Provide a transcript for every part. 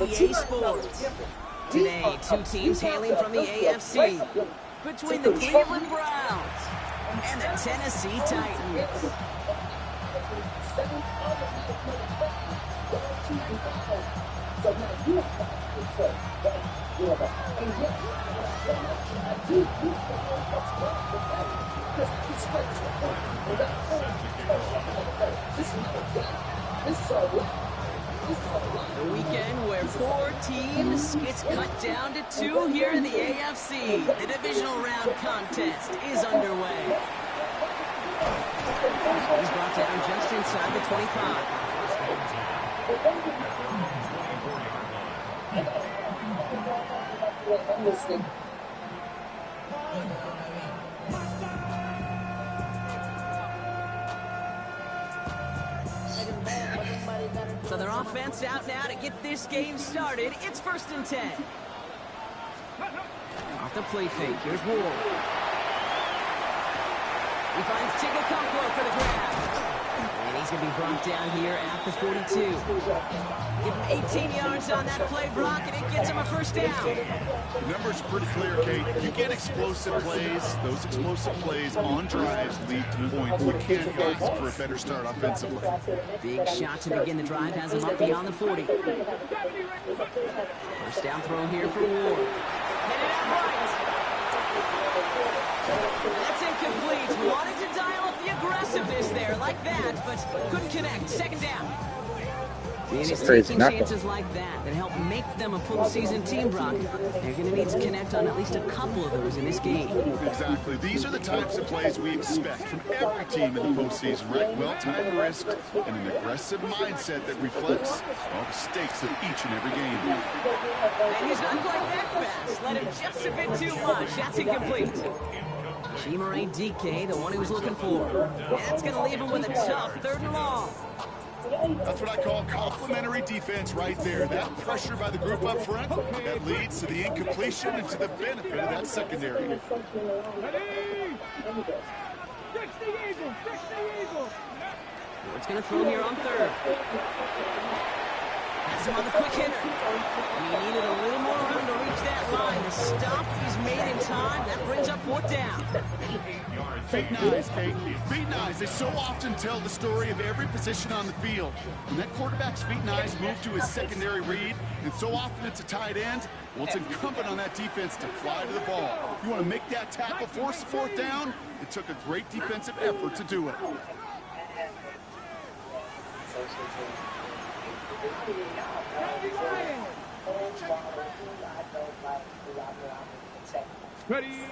EA Sports. Today, two teams hailing from the AFC. Between the Cleveland Browns and the Tennessee Titans. The weekend where 4 teams gets cut down to 2 here in the AFC. The divisional round contest is underway. He's brought down just inside the 25. So their offense out now to get this game started. It's 1st and 10. Off the play fake. Here's Ward. He finds Chigakonkwo for the grab. And he's going to be brought down here at the 42. Give him 18 yards on that play, Brock, and it gets him a 1st down. The number's pretty clear, Kate. You get explosive plays. Those explosive plays on drives lead to points. You can't ask for a better start offensively. Big shot to begin the drive has him up beyond the 40. 1st down throw here for Ward. Headed out right. That's incomplete. Wanted to dial up the aggressiveness there like that, but couldn't connect. 2nd down. And it's taking chances like that help make them a postseason team, Brock. They're going to need to connect on at least a couple of those in this game. Exactly. These are the types of plays we expect from every team in the postseason, right? Well-timed risk and an aggressive mindset that reflects all the stakes of each and every game. And he's not quite that fast. Let him just a bit too much. That's incomplete. Chimere DK, the one he was looking for. That's going to leave him with a tough 3rd and long. That's what I call complementary defense right there. That pressure by the group up front, that leads to the incompletion and to the benefit of that secondary. Ward's going to throw here on 3rd. Has him on the quick hitter. And he needed a little more room to reach that line. The stop he's made in time, that brings up 4th down. Feet and eyes, Kate. Feet and eyes. They so often tell the story of every position on the field. When that quarterback's feet and eyes move to his secondary read, and so often it's a tight end, well, it's incumbent on that defense to fly to the ball. You want to make that tackle, force the 4th down? It took a great defensive effort to do it. Ready.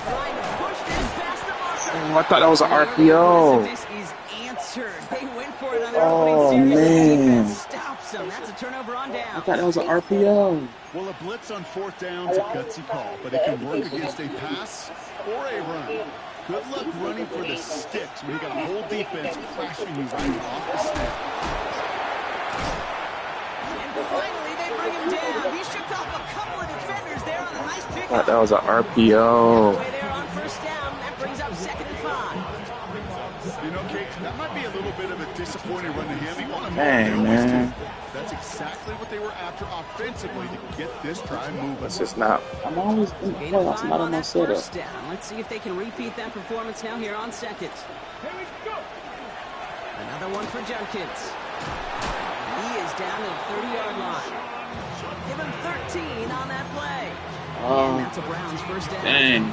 Trying to push this past the marker. Oh, I thought that was an RPO. This is answered. They went for it on their opening series. Man. Stops them. That's a turnover on down. I thought that was an RPO. Well, a blitz on 4th down is a gutsy call, but it can work against a pass or a run. Good luck running for the sticks when you got a whole defense crashing you right off the snap. And finally, they bring him down. He shook off a couple of defenders there on a nice pickup. I thought that was an RPO. Halfway there on 1st down. That brings up 2nd and 5. You know, Kate, that might be a little bit of a disappointing run to him. He wanted more. Dang, man. That's exactly what they were after offensively to get this drive moving. It's just not. I'm always in the playoffs. I'm not on my setup. Let's see if they can repeat that performance now here on 2nd. Here we go. Another one for Jenkins. He is down to the 30-yard line. Give him 13 on that play. And that's a Browns 1st down. Dang. I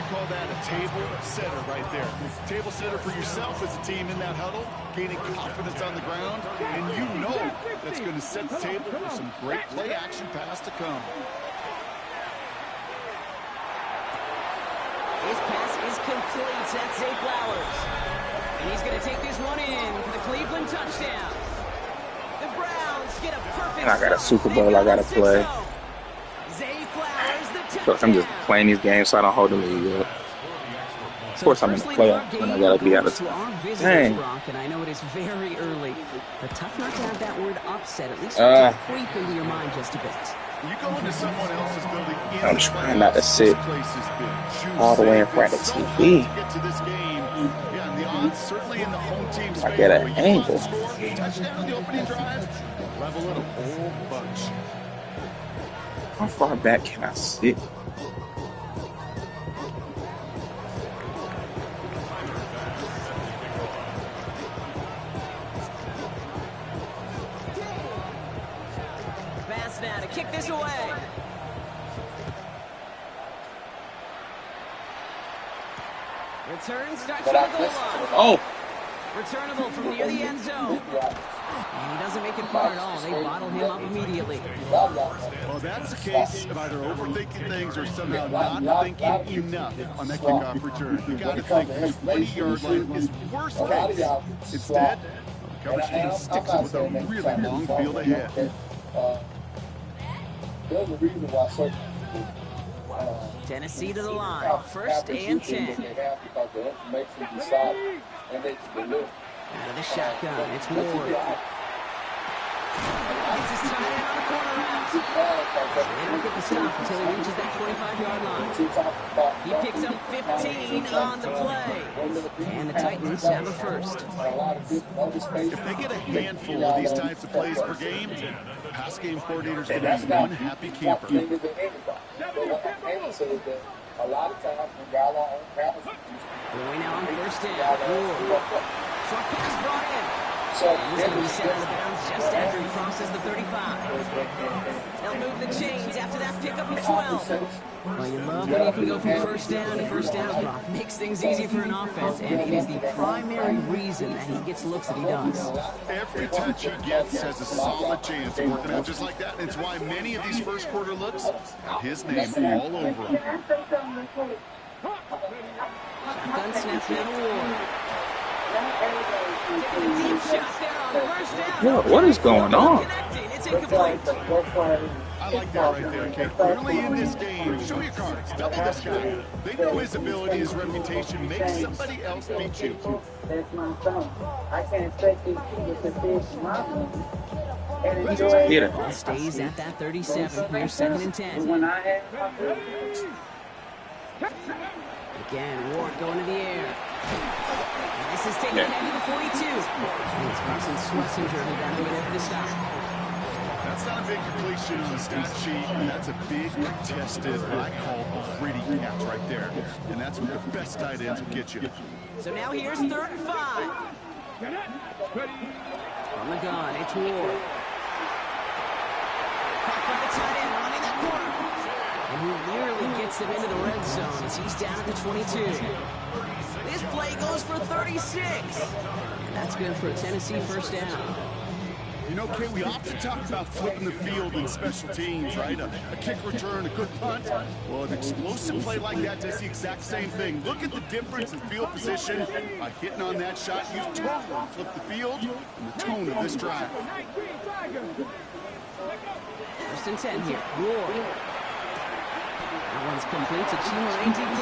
call that a table setter right there. Table setter for yourself as a team in that huddle, gaining confidence on the ground, and you know that's going to set the table for some great play action pass to come. His pass is complete. That's Zay Flowers. And he's going to take this one in for the Cleveland touchdown. The Browns get a perfect. I got a Super Bowl I got to play. Zay Flowers, the So touchdown. I'm just playing these games so I don't hold the league up. Of course, I'm in the playoffs, and I gotta be out of time. Dang. And I know it is very early, but tough not to have that word upset, at least creep into your mind just a bit. You go into someone else's building. I'm trying not to sit all the way in front of the TV. Yeah, and the odds certainly in the home team's I get an angle. Touchdown on the opening drive. Level it a whole bunch. How far back can I sit? Pass now to kick this away. Return starts from the goal line. Oh! Returnable from near the end zone. And he doesn't make it far at all. They bottle him up immediately. Well, that's the case of either overthinking things or somehow not thinking enough on that kickoff return. You got to think the 20-yard line is worst case. Instead, the coverage team sticks with a really long field ahead. There's a reason why certain Tennessee to the line. First and 10. because the information decided and they deliver. Out of the shotgun, it's Ward. Gets his tight end on the corner route. They don't get the stop until he reaches that 25-yard line. He picks up 15 on the play. And the Titans have a first. If they get a handful of these types of plays per game, pass game coordinator's going to be one happy camper. A lot of times when guys are on campus, going now on first down. Short pass brought in. He's going to be set out of bounds just after he crosses the 35. They'll move the chains after that pickup of 12. Well, you love when you can go from first down to first down, Brock. Makes things easy for an offense, and it is the primary reason that he gets looks that he does. Every touch he gets has a solid chance of working out just like that, and it's why many of these first quarter looks have his name all over them. Shotgun snap down Ward. Taking a deep shot there on first down. What is going on? It's incomplete. I like that right there, Kate. Early in this game, show your cards. Double this guy. They know his ability, his reputation. Make somebody else beat you. that's my son. I can't expect these people to fish my money. And enjoy it. Ball stays at that 37. Here's second and 10. When I had my Again, Ward going to the air. And this is taken ahead to the 42. It's Carson Schlesinger who got over there for the stop. That's not a big completion on the stat sheet. That's a big contested, what I call a pretty catch right there. And that's what the best tight ends will get you. So now here's 3rd and 5. From the gun, it's Ward. Caught by the tight end, running that corner. And he nearly gets them into the red zone as he's down at the 22. This play goes for 36. And that's good for a Tennessee first down. You know, Kate, we often talk about flipping the field in special teams, right? A kick return, a good punt. Well, an explosive play like that does the exact same thing. Look at the difference in field position. By hitting on that shot, you've totally flipped the field and the tone of this drive. First and 10 here. Ward. That one's complete to Chimere DK.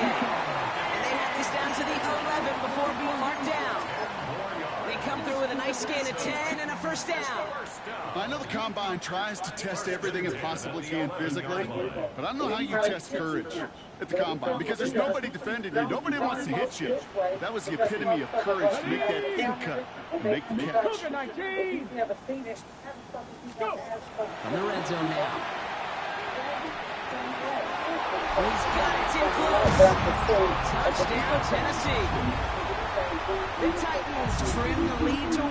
And they have this down to the 11 before being marked down. They come through with a nice gain of 10 and a first down. I know the Combine tries to test everything it possibly can physically, but I don't know how you test courage at the Combine because there's nobody defending you. Nobody wants to hit you. That was the epitome of courage to make that in cut and make the catch. From the red zone now. He's got it in close. Touchdown, Tennessee. The Titans trim the lead to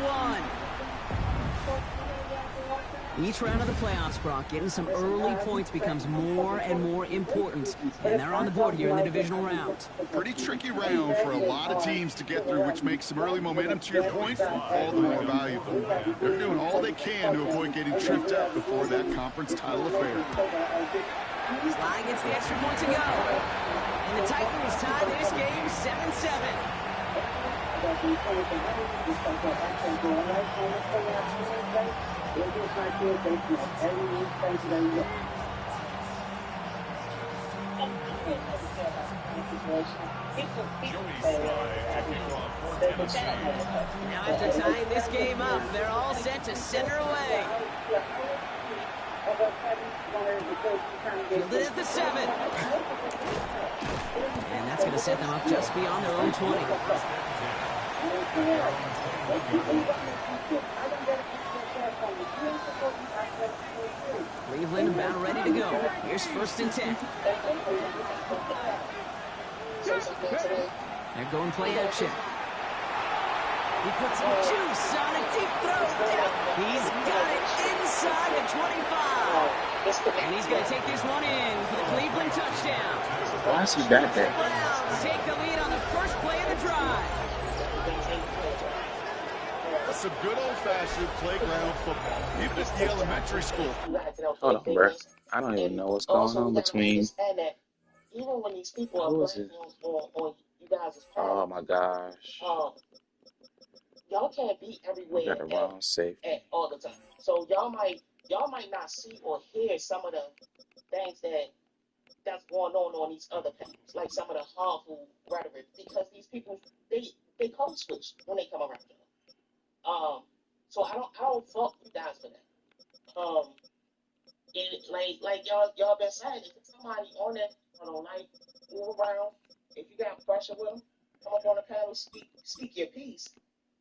1. Each round of the playoffs, Brock, getting some early points becomes more and more important. And they're on the board here in the divisional round. Pretty tricky round for a lot of teams to get through, which makes some early momentum, to your point, all the more valuable. They're doing all they can to avoid getting tripped up before that conference title affair. Sly gets the extra point to go. And the Titans tie this game 7-7. Now after tying this game up, they're all set to center away. Fielded at the 7. And that's going to set them up just beyond their own 20. Cleveland about ready to go. Here's 1st and 10. They're going play action. He puts some juice on a deep throw. He's got it inside the 25. And he's going to take this one in for the Cleveland touchdown. Why is he back there? The Browns take the lead on the first play of the drive. That's some good old-fashioned playground football, even at the elementary school. Hold on, bro. I don't even know what's going on between. Even when these people Who are is it? on you guys' Oh my gosh. y'all can't be I everywhere got the wrong safety. at all the time. So y'all might not see or hear some of the things that's going on these other panels, like some of the harmful rhetoric, because these people they code switch when they come around y'all. So I don't fault you guys for that. Like y'all been saying, if somebody on that like move around, if you got pressure with them, come up on the panel, speak your piece.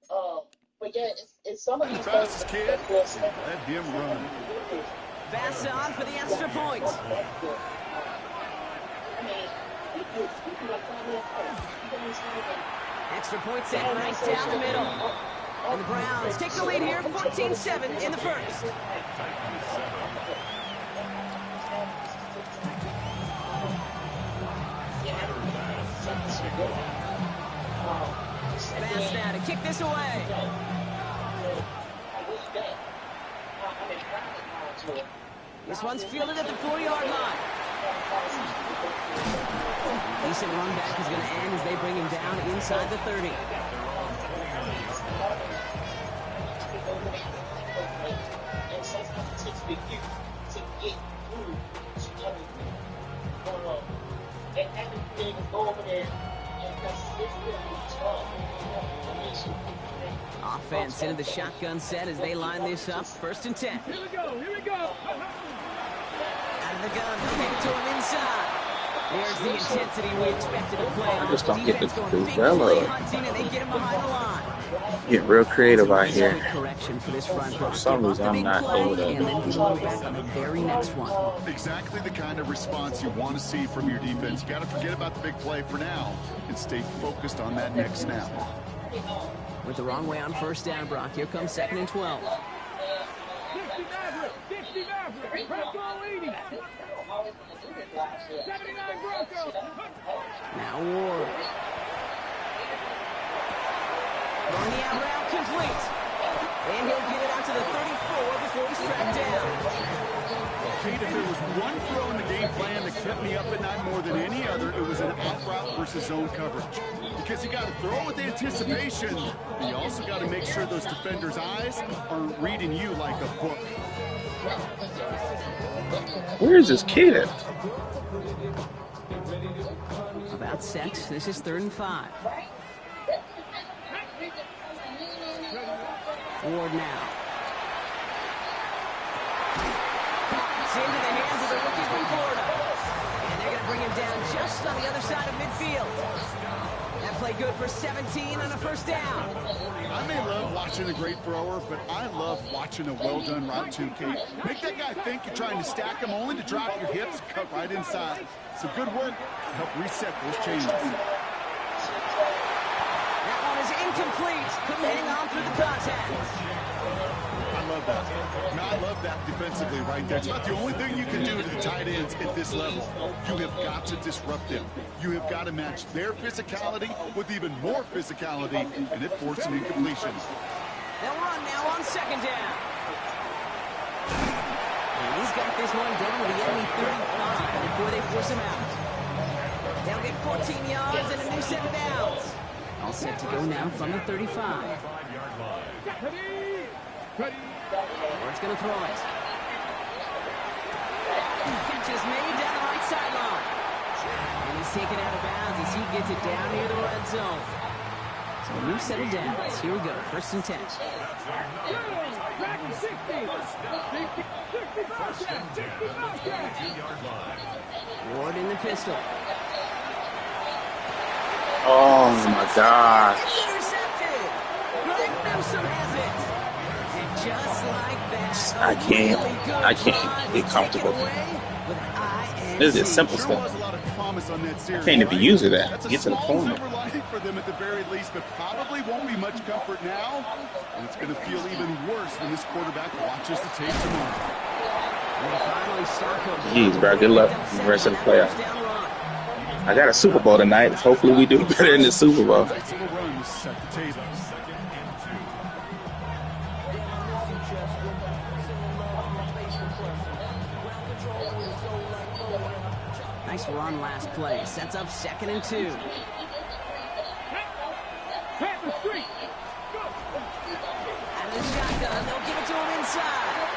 But yeah, it's some of these Fastest kid, let him run. Pass on for the extra point. Extra point set right down the middle. And the Browns take the lead here, 14-7 in the first. Pass now to kick this away. This one's fielded at the 4-yard line. Decent run back is going to end as they bring him down inside the 30. Offense into the shotgun set as they line this up. 1st and 10. Here we go. Out of the gun, they'll give it to him inside. There's the intensity we expected to play on. Just don't get the Defense big going big play Bella. hunting, and they get him behind the line. Get real creative out Quick here. correction for this front block. For some Give up reason, the I'm big not play, able to. and then get a little back on the very next one. Exactly the kind of response you want to see from your defense. You got to forget about the big play for now and stay focused on that next snap. With the wrong way on 1st down, Brock. Here comes 2nd and 12. 60 Maverick. Press all 80. 79 Broncos. Now Ward. Throwing the out route complete. And he'll get it out to the 34 before he's tracked down. Kate, if there was one throw in the game plan that kept me up at night more than any other, it was an out route versus zone coverage. Because you got to throw with anticipation, but you also got to make sure those defenders' eyes aren't reading you like a book. Where is this kid at? About set. This is 3rd and 5. Ward now. It's into the hands of the rookie from Florida. And they're going to bring him down just on the other side of midfield. That play good for 17 on a 1st down. I may love watching a great thrower, but I love watching a well-done route too, Kate. Make that guy think you're trying to stack him only to drop your hips, cut right inside. So good work. Help reset those changes. That one is incomplete. Couldn't hang on through the contact. I love that. Now, I love that defensively right there. It's about the only thing you can do to the tight ends at this level. You have got to disrupt them. You have got to match their physicality with even more physicality, and it forced an incompletion. They'll run now on 2nd down. And he's got this one down to the enemy 35 before they force him out. They'll get 14 yards and a new set of downs. All set to go now from the 35. Ward's going to throw it. Catch is made down the right sideline. And he's taken out of bounds as he gets it down near the red zone. So a new set of downs. Here we go. 1st and 10. Ward in the pistol. Oh my gosh. Intercepted. Greg Newsome has it. And Just like that. I can't get comfortable. This is simple Sure stuff. was a lot of promise on that series. I can't even use it at. That's a Get to the small corner. silver lining for them at the very least, but probably won't be much comfort now. And it's going to feel even worse when this quarterback watches the tape tomorrow. Jeez, bro. Good luck in the rest of the playoffs. I got a Super Bowl tonight. Hopefully we do better in the Super Bowl. Nice little run to set the table. Nice run last play. Sets up 2nd and 2. Out of the shotgun, they'll give it to him inside.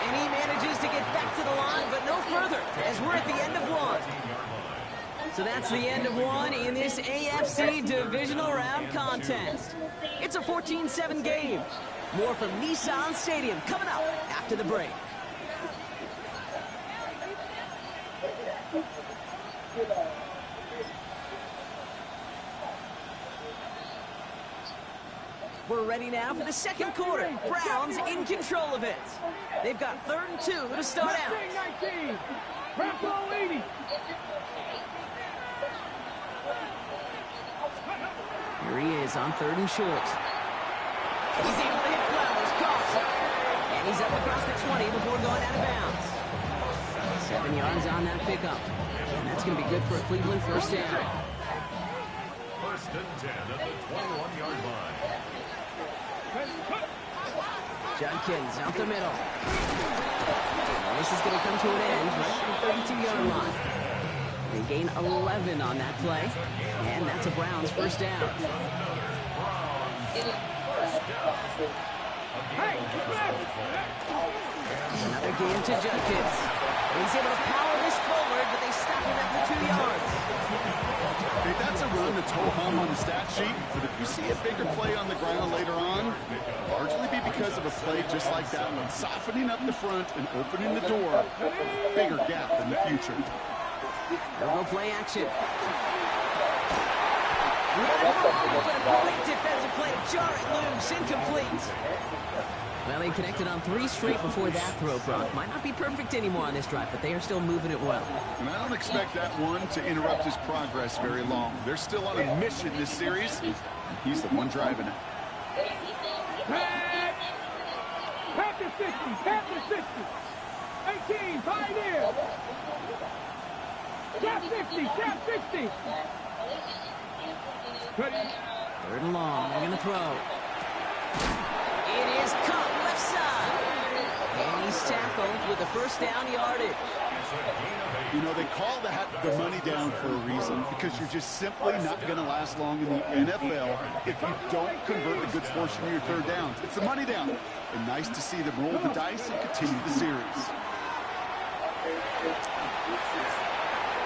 And he manages to get back to the line, but no further, as we're at the end of 1. So that's the end of 1 in this AFC Divisional Round contest. It's a 14-7 game. More from Nissan Stadium coming up after the break. We're ready now for the second quarter. Browns in control of it. They've got 3rd and 2 to start out. 19. Bravo 80. Here he is on 3rd and short. He's able to hit Flowers, caught. And he's up across the 20 before going out of bounds. 7 yards on that pickup. And that's going to be good for a Cleveland first down. 1st and 10 at the 21-yard line. Judkins out the middle. Well, this is going to come to an end right at the 32-yard line. They gain 11 on that play. And that's a Browns first down. Another game to Judkins. He's able to power this forward, but they stop him after 2 yards. Hey, that's a run that's ho-hum on the stat sheet, but if you see a bigger play on the ground later on, it'll largely be because of a play just like that one, softening up the front and opening the door. Bigger gap in the future. They'll go play action. Great defensive play to jar it loose, incomplete. Well, they connected on 3 straight before that throw, Brock. Might not be perfect anymore on this drive, but they are still moving it well. And I don't expect that one to interrupt his progress very long. They're still on a mission this series, and he's the one driving it. Pack to 60, pack to 60. 18, Pioneer. Trap 60, trap 60. 3rd and long, they're going to throw. It is caught left side. And he's tackled with the first down yardage. You know, they call that the money down for a reason, because you're just simply not going to last long in the NFL if you don't convert a good portion of your 3rd downs. It's the money down. And nice to see them roll the dice and continue the series.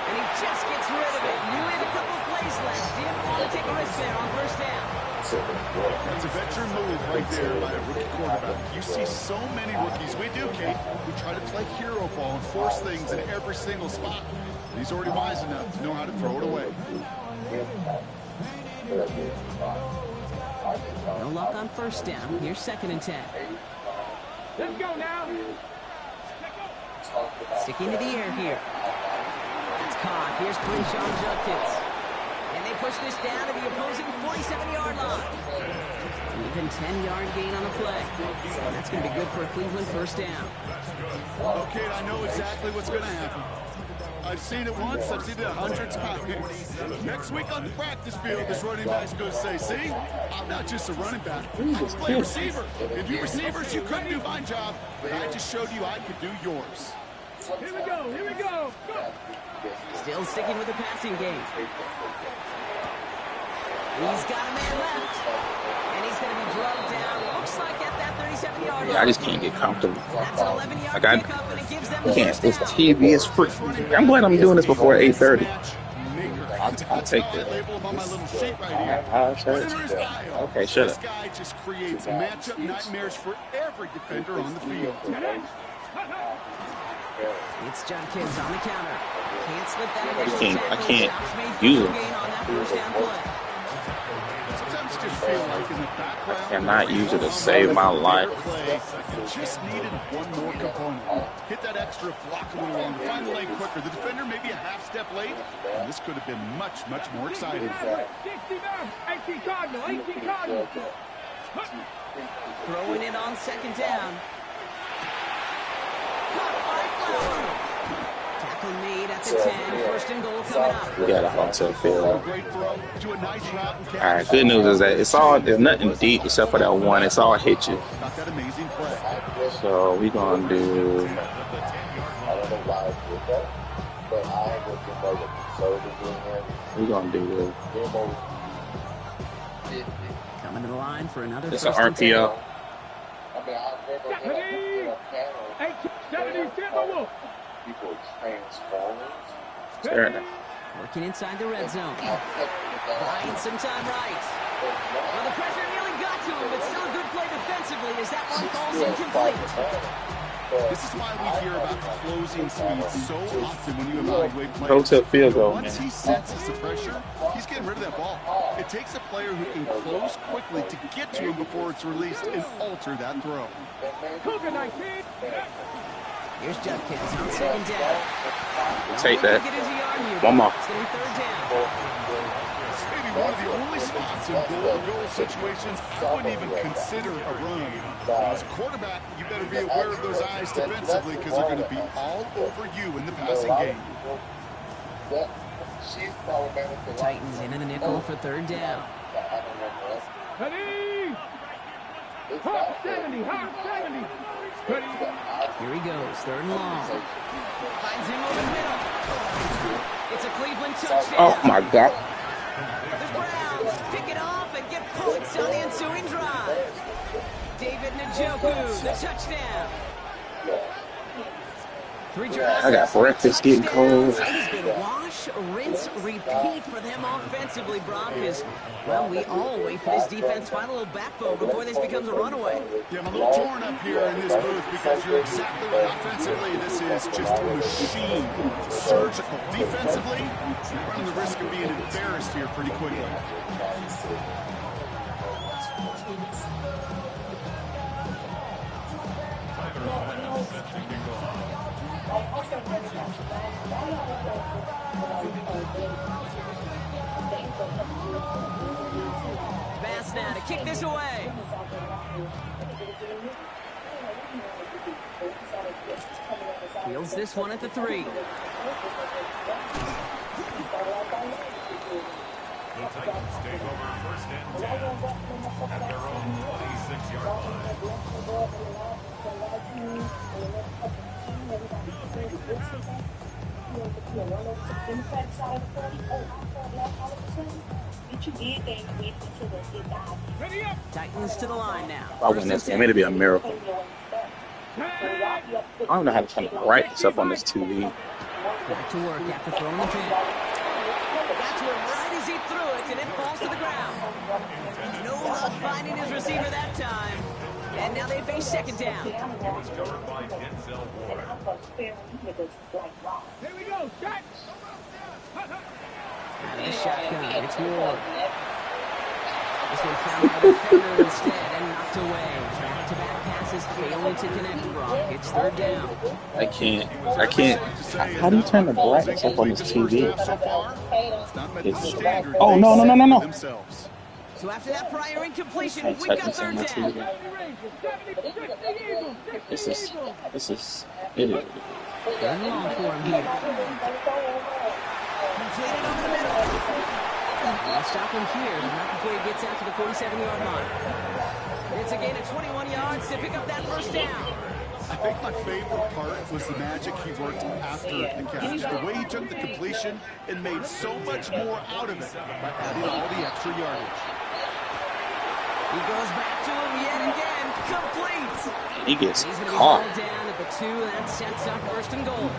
And he just gets rid of it. Knew he had a couple of plays left. Didn't want to take a risk there on 1st down. That's a veteran move right there by a rookie quarterback. You see so many rookies, we do, Kate, who try to play hero ball and force things in every single spot. He's already wise enough to know how to throw it away. No luck on 1st down. Here's 2nd and 10. Let's go now. Sticking to the air here. That's caught. Here's Quinshon Judkins. And they push this down to the opposing 47-yard line. Even 10-yard gain on the play. And that's going to be good for a Cleveland first down. Okay, I know exactly what's going to happen. I've seen it once, I've seen it 100 times. Next week on the practice field, this running back's going to say, see, I'm not just a running back, I play receiver. And you receivers, you couldn't do my job, but I just showed you I could do yours. Here we go, here we go. Go. Still sticking with the passing game. He's got a man left. And he's going to be drugged down. Looks like at that 37-yard line. Yeah, I just can't get comfortable. That's an 11-yard Like pickup, and it gives them I the can't. first This down. TV is free. I'm glad I'm doing this before 8:30. I'll take this. I'll take it. Okay, shut This up. guy just creates matchup nightmares for every defender on the field. It's Judkins on the counter. Can't slip that initial I tackle. can't Stops made use field it. gain on that first down play. Sometimes you just feel like in the background, I cannot use it to save my life. Play, just needed one more component. Hit that extra block a little longer. Find the lane quicker. The defender maybe a half step late. And this could have been much, much more exciting. 18 Cardinal. Throwing it on second down. Caught by Flower. Tackle made at the 10. First and goal coming up. We got a onto the field. Great throw to a nice route and catch. All right, good news is that there's nothing deep except for that one. It's all hit you. Got that amazing play. So we're going to do. We're going to do this. Coming to the line for another. It's an RPO. Working inside the red zone. Buying some time right. Well, the pressure nearly got to him, but still a good play defensively as that one falls incomplete. This is why we hear about closing speed so often when you evaluate players. Go to a field goal, man. Once he senses the pressure, he's getting rid of that ball. It takes a player who can close quickly to get to him before it's released and alter that throw. Here's Judkins on second down. Take that. One more. It's going to be third down. This may be one of the only spots in goal situations I wouldn't even consider a run. As a quarterback, you better be aware of those eyes defensively because they're going to be all over you in the passing game. Titans into the nickel for third down. Hot 70. Here he goes, third and long. Finds him over the middle. It's a Cleveland touchdown. Oh, my God. The Browns pick it off and get points on the ensuing drive. David Njoku, the touchdown. 3 drives. I got breakfast getting cold. It has been wash, rinse, repeat for them offensively, Brock, because, well, we all wait for this defense to find a little backbone before this becomes a runaway. Yeah, I'm a little torn up here in this booth because you're exactly right. Offensively, this is just a machine. Surgical. Defensively, you're running the risk of being embarrassed here pretty quickly. Pass now to kick this away. Fields this one at the 3. The Titans take over first and 10 at their own 26-yard Titans to the line now. If I win this game, it'll be a miracle. I don't know how to turn the brightness up on this TV. Back to work after throwing the pin. Got to him right as he threw it, and it falls to the ground. No luck finding his receiver that time. And now they face second down. It was covered by Denzel Ward. Here we go, shot. Out of the shotgun, it's Ward. This one found by the defender instead and knocked away. Back-to-back passes failing to connect, Brock. It's third down. I can't. How do you turn the brightness up on this TV? Oh, no. So after that prior incompletion, we've got third down. This is it. Third and long for him here. Completed over the middle. I'll stop him here, but not before he gets out to the 47-yard line. It's a gain of 21 yards to pick up that first down. I think my favorite part was the magic he worked after the catch. The way he took the completion and made so much more out of it by adding all the extra yardage. He goes back to him yet again, complete. He gets He's going to be caught. hauled down at the 2, and that sets up first and goal.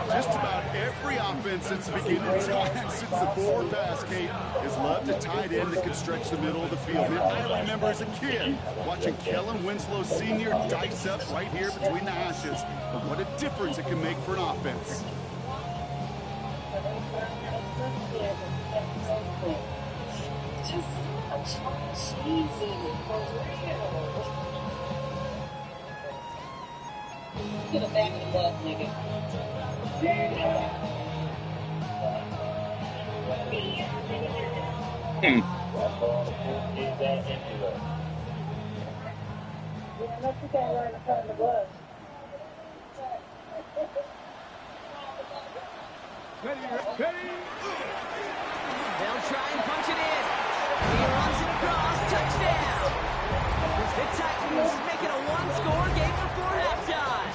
Just about every offense since the beginning of time, since the forward pass, Kate, has loved a tight end that can stretch the middle of the field. Man, I remember as a kid watching Kellen Winslow Sr. dice up right here between the hashes. But what a difference it can make for an offense. To the back of the bus, nigga. They'll try and punch it in. He runs it across. Touchdown. The Titans make it a one-score game before halftime.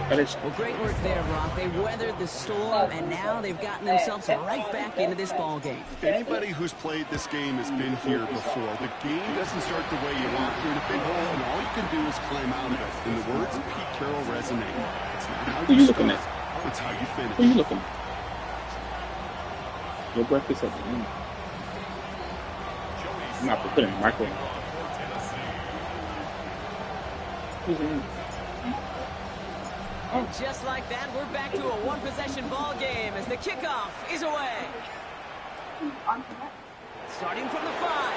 Well, great work there, Brock. They weathered the storm, and now they've gotten themselves right back into this ball game. Anybody who's played this game has been here before. The game doesn't start the way you want. You're in a big hole, and all you can do is climb out of it. And the words of Pete Carroll resonate. It's not how you start, it's how you finish. Who are you looking at? Your breakfast at the end. I'm not put it in the microwave. Who's in? And just like that, we're back to a one-possession ball game as the kickoff is away. Starting from the 5.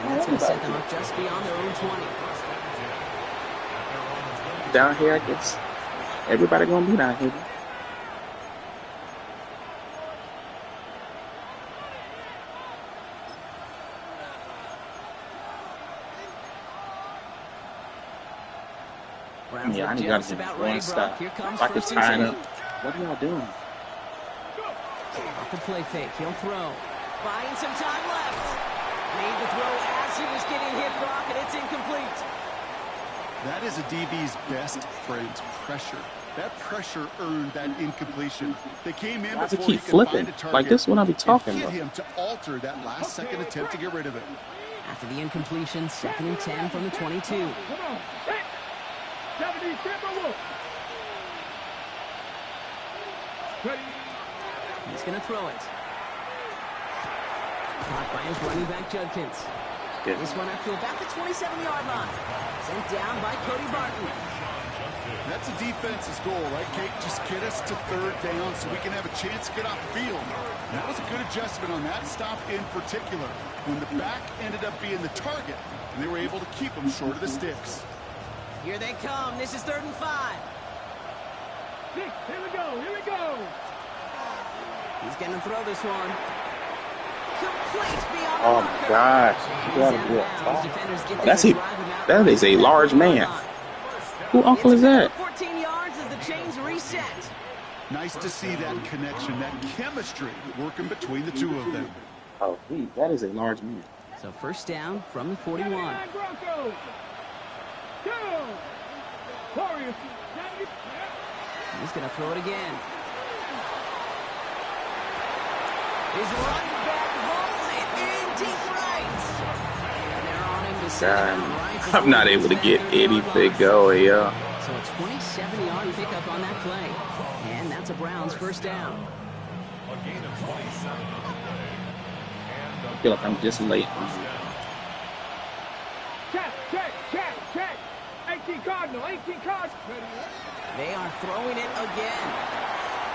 And that's going to set them up just beyond their own 20. Down here, I guess everybody going to be down here. Yeah, I need to get one stop. If I could tie it up. What are y'all doing? Off the play fake, he'll throw. Buying some time left. Made the throw as he was getting hit, Brock, and it's incomplete. That is a DB's best friend, pressure. That pressure earned that incompletion. They came in before he could find a target. Like this one I'll be talking about. Hit him to alter that last-second attempt to get rid of it. After the incompletion, 2nd and 10 from the 22. He's going to throw it. Caught by his running back, Judkins. Good. This one up to about the 27-yard line. Sent down by Cody Barton. That's a defense's goal, right, Kate? Just get us to 3rd down so we can have a chance to get off the field. And that was a good adjustment on that stop in particular, when the back ended up being the target, and they were able to keep him short of the sticks. Here they come. This is 3rd and 5. Here we go. Here we go. He's going to throw this one. Complete beyond Oh, my gosh. That is a large man. Who uncle is that? 14 yards as the chains reset. Nice to see that connection, that chemistry working between the two of them. Oh, that is a large man. So 1st down from the 41. He's going to throw it again. His running back holds it in deep right. And they're on him to send him out right. I'm not able to get anything going, yo. So a 27-yard pickup on that play. And that's a Browns 1st down. A gain of 27 on the play. I feel like I'm just late. Check. 18 Cardinal. They are throwing it again.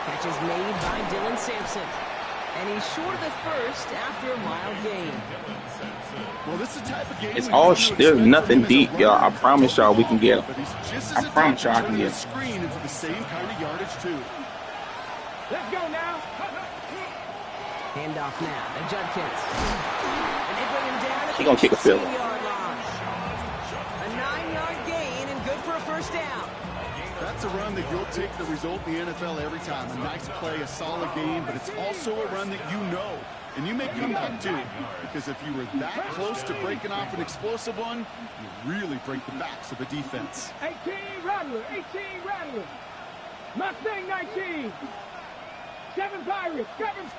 Catch is made by Dylan Sampson. And he's short of the 1st after a mild gain. Well, this is the type of game it's all, there's nothing deep, y'all. I promise y'all we can get him. I promise y'all I can get him. Screen into the same kind of yardage, too. Let's go now. Handoff now to Judkins. And they bring him down. He gonna kick a field goal. A 9-yard gain and good for a 1st down. That's a run that you'll take the result in the NFL every time. A nice play, a solid game, but it's also a run that you know. And you may come back to, because if you were that close to breaking off an explosive one, you really break the backs of a defense. 18 Rattler. Mustang 19. 7 Pirates. 7.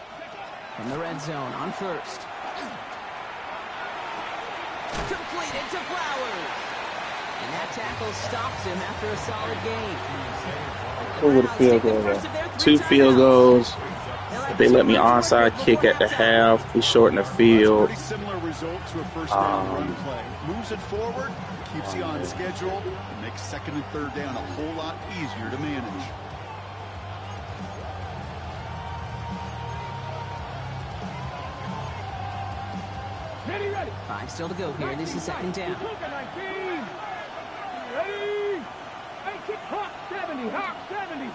From the red zone on 1st. Completed to Flowers. And that tackle stops him after a solid gain. Over the field goal. 2 field goals. they let me onside kick at the half, we shorten the field. Pretty similar result to a first down run play. Moves it forward, keeps you on schedule, and makes second and third down a whole lot easier to manage. Ready. 5 still to go here. This is second down. Ready. Hawk 70. Hawk 70.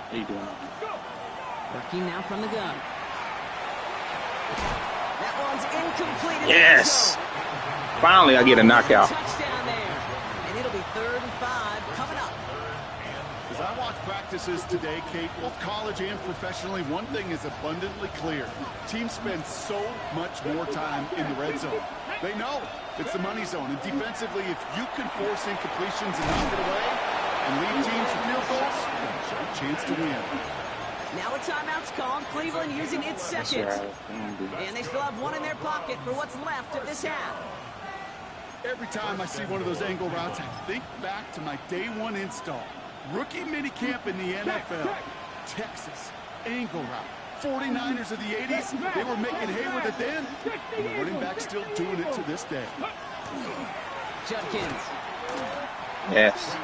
How you doing? Working now from the gun. That one's incomplete. Yes. Finally, I get a knockout. Touchdown there. And it'll be 3rd and 5 coming up. As I watch practices today, Kate, both college and professionally, one thing is abundantly clear. Teams spend so much more time in the red zone. They know it's the money zone. And defensively, if you can force incompletions and knock it away and lead teams to field goals, you have a chance to win. Now a timeout's called. Cleveland using its second. And they still have one in their pocket for what's left of this half. Every time I see one of those angle routes, I think back to my day 1 install. Rookie minicamp in the NFL. Texas, angle route. 49ers of the 80s, they were making hay with it then. And the running back still doing it to this day. Judkins. Yes.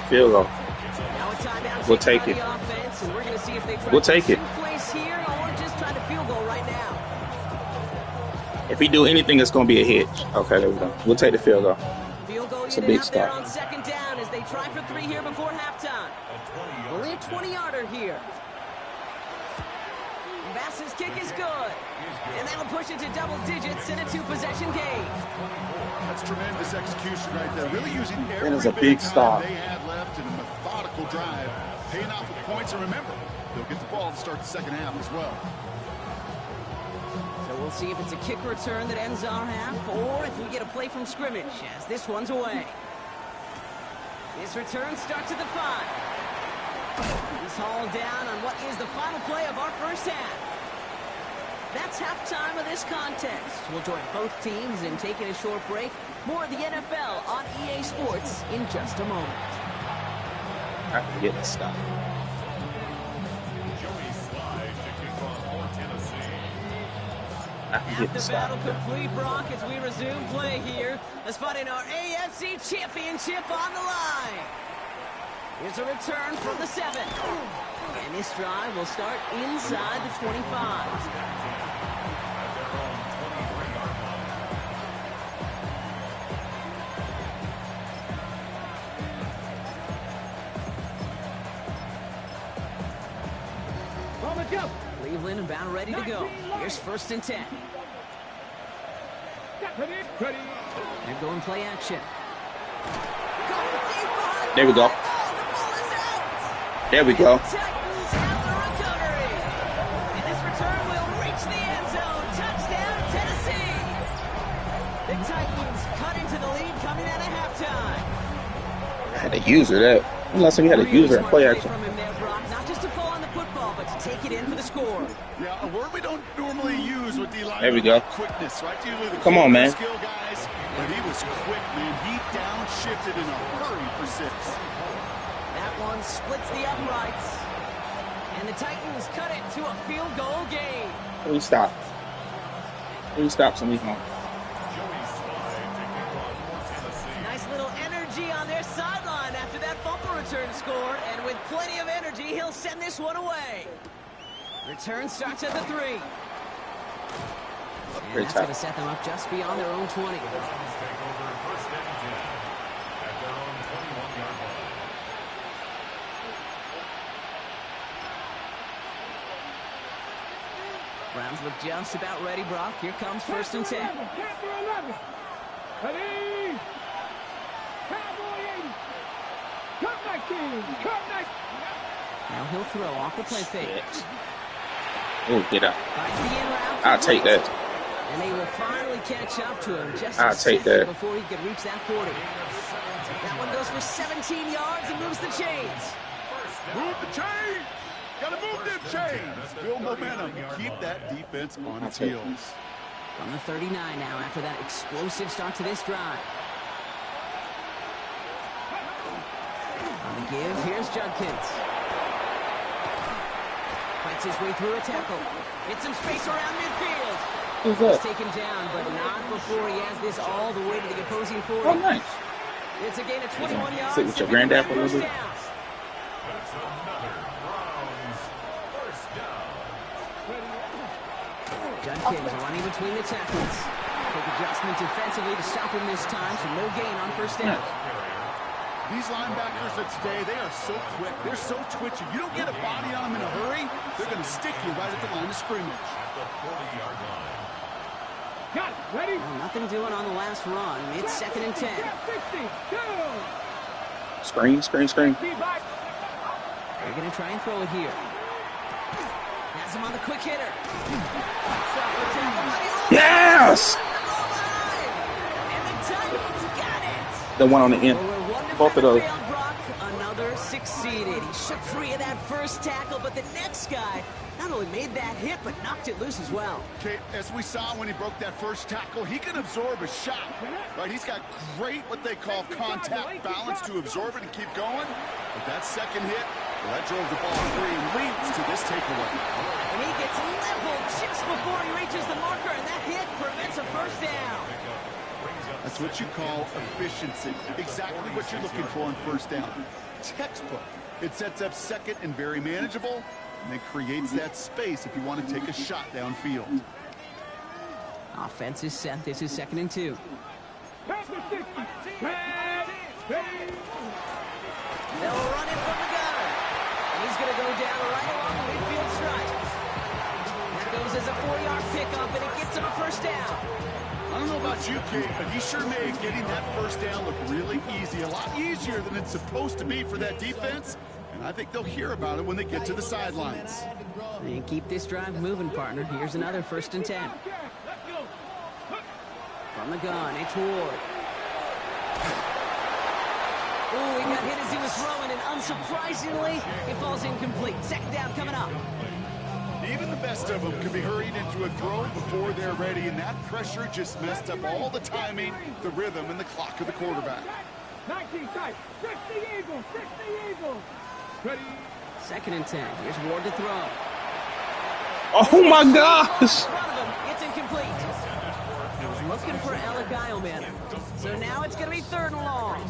Field goal. Now a timeout. We'll take it. Offense, and we're going to see if they try We'll take it. place here or just try to field goal right now. If we do anything, it's going to be a hitch. Okay, there we go. We'll take the field goal. Field goal It's a unit big out there start. on second down as they try for 3 here before halftime. Only a 20-yarder here. Bass's kick is good. And that'll push it to double digits in a 2-possession game. That's tremendous execution right there. Really using That every is a bit big of time stop. they had left in a methodical drive. Paying off with points. And remember, they'll get the ball to start the second half as well. So we'll see if it's a kick return that ends our half or if we get a play from scrimmage as this one's away. This return starts at the 5. He's hauled down on what is the final play of our first half. That's halftime of this contest. We'll join both teams in taking a short break. More of the NFL on EA Sports in just a moment. I can get this stuff. I can Half get the this battle stuff. complete, Brock, as we resume play here. A spot in our AFC Championship on the line. Here's a return from the 7. And this drive will start inside the 25. Cleveland about ready to go. Here's 1st and 10. They're going play action. There we go. There we go. Titans have the recovery. And this return will reach the end zone. Touchdown, Tennessee. The Titans cut into the lead coming out of halftime. I had to use her that. Unless we had a user in play action. From him there, Brock. Not just to fall on the football, but to take it in for the score. Yeah, a word we don't normally use with D-line. There we go. Quickness, right? Usually the Come on, man. skill guys, but he was quick, man. He downshifted in a hurry for 6. That one splits the uprights. And the Titans cut it to a field goal game. We stop. We stop some home. Nice little energy on their sideline after that bumper return score. And with plenty of energy, he'll send this one away. Return starts at the 3. And that's going to set them up just beyond their own 20. Browns look just about ready, Brock. Here comes 1st and 10. Ready? Cowboy 80. Cut 19. Cut 19. Now he'll throw off the play fake. Oh, get out. Finds the in route. I'll take that. And they will finally catch up to him just I'll a take second that. before he could reach that 40. That one goes for 17 yards and moves the chains. Move the chains! Gotta move them chains! Build momentum. Keep that defense on its heels. From the 39 now after that explosive start to this drive. On the give, here's Judkins. Fights his way through a tackle. Hits some space around midfield. Who's He's that? taken down, but not before he has this all the way to the opposing 40. Oh, nice. It's a gain of 21 yards. Sit with your granddad for a little bit. That's another Browns first down. Judkins running between the tackles. Quick adjustment defensively to stop him this time, so no gain on first down. These linebackers of today, they are so quick. They're so twitchy. You don't get a body on them in a hurry, they're going to stick you right at the line of scrimmage. At the 40-yard line. Got it. Ready? Well, nothing doing on the last run. It's 2nd and 10. 60. Go. Screen. Feedback. They're going to try and throw it here. Has him on the quick hitter. Yes! And the Titans got it. The one on the end. Both of those. Another succeeded. He shook free of that first tackle, but the next guy not only made that hit, but knocked it loose as well. Okay, as we saw when he broke that first tackle, he can absorb a shot, right? He's got great, what they call contact balance to absorb it and keep going. But that second hit, well, that drove the ball free and leads to this takeaway. And he gets leveled just before he reaches the marker, and that hit prevents a first down. That's what you call efficiency. Exactly what you're looking for on first down. Textbook. It sets up second and very manageable, and it creates that space if you want to take a shot downfield. Offense is set. This is 2nd and 2. Pass to 60. They'll run it from the gun. And he's going to go down right along the midfield stripe. That goes as a 4-yard pickup, and it gets him a first down. I don't know about you, Kate, but he sure made getting that first down look really easy. A lot easier than it's supposed to be for that defense. And I think they'll hear about it when they get to the sidelines. And keep this drive moving, partner. Here's another 1st and 10. From the gun, it's Ward. Ooh, he got hit as he was throwing, and unsurprisingly, it falls incomplete. 2nd down coming up. Even the best of them can be hurried into a throw before they're ready, and that pressure just messed up all the timing, the rhythm, and the clock of the quarterback. 19 tight. 60 Eagles. 60 Eagles. Ready? 2nd and 10. Here's Ward to throw. Oh my gosh! In front of him, it's incomplete. He was looking for Alec man. So now it's going to be 3rd and long.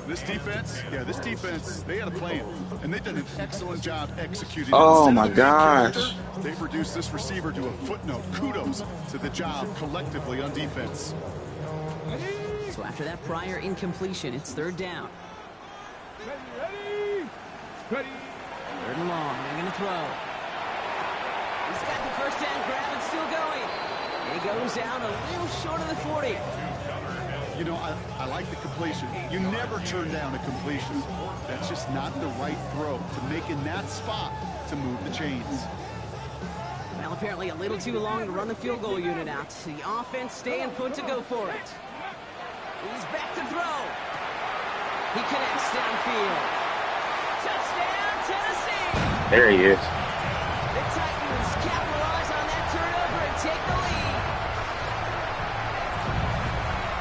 This defense, they had a plan, and they've done an excellent job executing. Oh Instead my of the main gosh. character, they've reduced this receiver to a footnote. Kudos to the job collectively on defense. So after that prior incompletion, it's 3rd down. Ready? 3rd and long. They're going to throw. He's got the first down grab and still going. And he goes down a little short of the 40. You know, I like the completion. You never turn down a completion. That's just not the right throw to make in that spot to move the chains. Well, apparently a little too long to run the field goal unit out. The offense staying put to go for it. He's back to throw. He connects downfield. Touchdown, Tennessee! There he is. The Titans capitalize on that turnover and take the lead.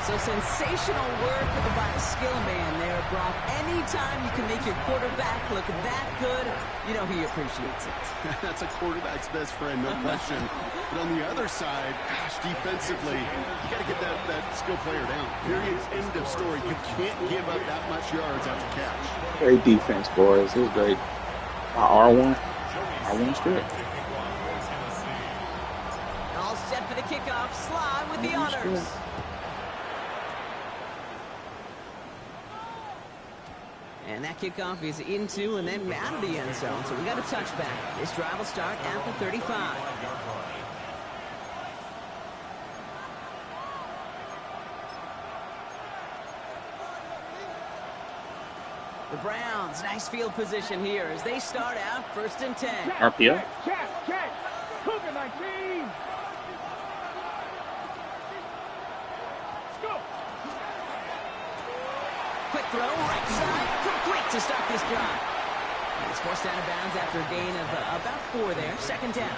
So sensational work by the skill man there, Brock. Anytime you can make your quarterback look that good, you know he appreciates it. That's a quarterback's best friend, no question. But on the other side, gosh, defensively, you got to get that skill player down. Period. End of story. You can't give up that much yards after catch. Great defense, boys. It was great. R1 strip. All set for the kickoff. Sly with the honors. And that kickoff is into and then out of the end zone. So we got a touchback. This drive will start at the 35. The Browns, nice field position here as they start out 1st and 10. RPO. Check. Cougar 19. Go. Quick throw, right side, complete to start this drive. And it's forced out of bounds after a gain of about 4 there. 2nd down.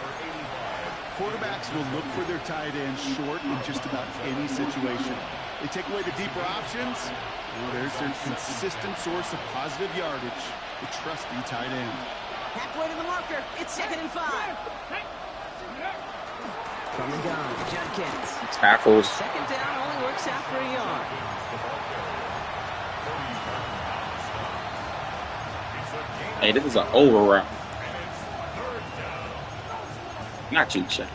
Quarterbacks will look for their tight end short in just about any situation. They take away the deeper options. Well, there's their consistent source of positive yardage, the trusty tight end. Halfway to the marker. It's 2nd and 5. From the gun, Judkins. Tackles. 2nd down only works out for a yard. Hey, this is an over route. Not you, Chuck.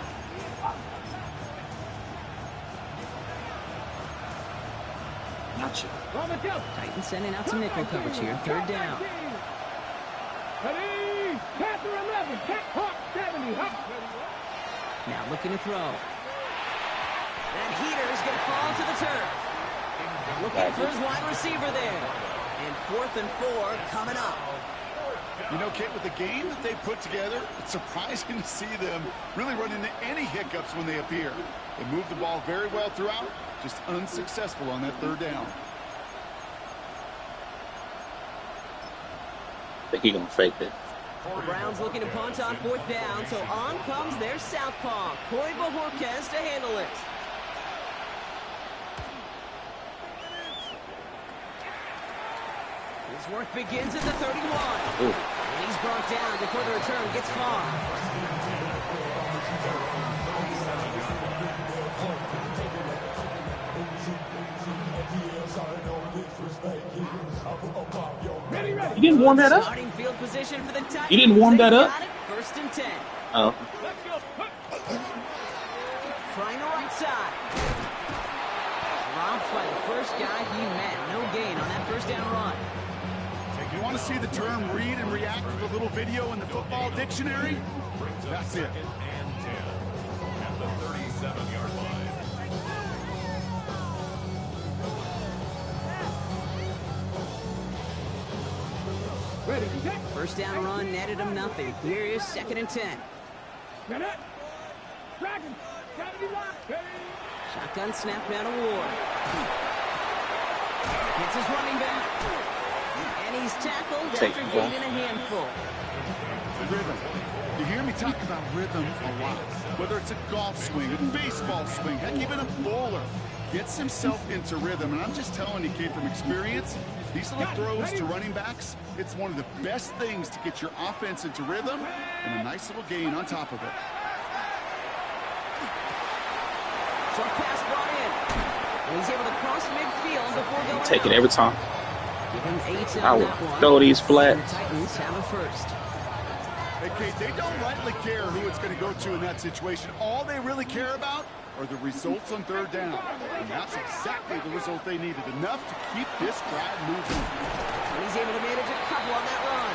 Not you. Titans sending out some nickel coverage here. 3rd down. Now looking to throw. That heater is going to fall to the turf. Looking for his wide receiver there. And 4th and 4 coming up. You know, Kate, with the game that they put together, it's surprising to see them really run into any hiccups when they appear. They moved the ball very well throughout, just unsuccessful on that 3rd down. I think he's going to fake it. The Browns looking to punt on 4th down, so on comes their southpaw, Corey Bojorquez, to handle it. His work begins at the 31. Ooh. And he's brought down before the return gets far. You didn't warm that up? Starting field position for the Titans. You didn't warm that up? 1st and 10. Oh. Trying the right side. Dropped by the first guy he met. No gain on that 1st down run. You want to see the term read and react with a little video in the football dictionary? That's it. And 10 at the 37-yard line. First down run netted him nothing. Here is 2nd and 10. Shotgun snap now to Ward. Hits his running back. And he's tackled after gaining a handful. Rhythm. You hear me talk about rhythm a lot. Whether it's a golf swing, a baseball swing, heck, even a bowler gets himself into rhythm. And I'm just telling you, Kate, from experience, these little throws to running backs, it's one of the best things to get your offense into rhythm and a nice little gain on top of it. Short pass brought in. And he's able to cross midfield before going Take it out. every time. Give him 8 I on would that one. throw these And flats. the Titans have a first. Hey, Kate, they don't rightly care who it's going to go to in that situation. All they really care about are the results on 3rd down. And that's exactly the result they needed. Enough to keep this drive moving. And he's able to manage a couple on that run.